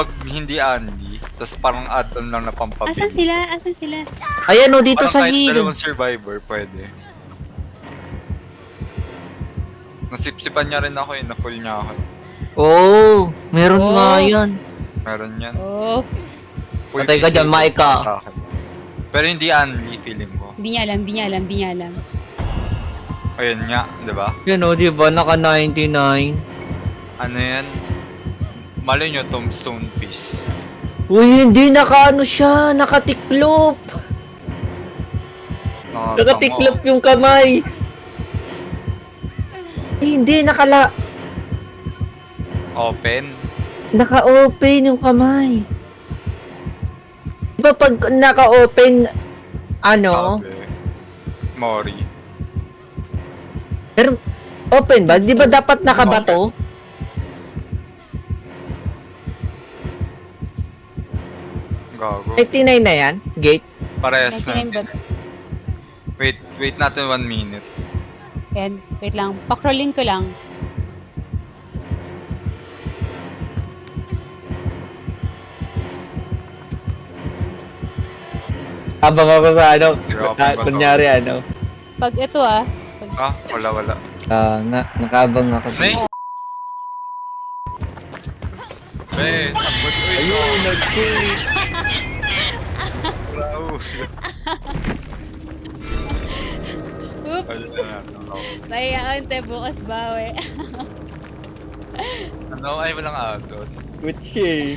pag hindi Andy, tas parang add-on lang na pampabilis. Asan sila? Asan sila? Ayan o, dito Parang sa kahit hill. dalawang survivor, pwede. Nasipsipan niya rin ako na-full niya ako. Oh, meron Oh. nga yan. Meron yan. Oh, Full Patay ka PC dyan, Maika. sa akin. Pero hindi Andy, feeling ko. hindi niya alam, hindi niya alam, hindi niya alam. Ayun nga, di ba? Yan o, diba? Naka 99. Ano yan? Malay nyo, tombstone piece. Uy, hindi naka ano siya. Nakatiklop. Nakatiklop yung kamay. Eh, hindi, Open. naka-open yung kamay. Diba pag naka-open, ano? Sabi. Mori. Pero, open ba? Di ba dapat nakabato? Gago. 99 na yan? Gate? Parehas na. 99 ba? Wait natin 1 minute. Yan, wait lang. Pakrolling ko lang. Habang ako sa ano, Grabe ba to? kunyari ano. Pag ito ah, Ah, wala. Nakabang ako. Nice! Be, sabot ko ito. Ayun, nag-quit. Bravo. oops, Ayun na natin. mahihaon tayo bukas bawi. Ano? Ay, walang add-on. Quit siya eh.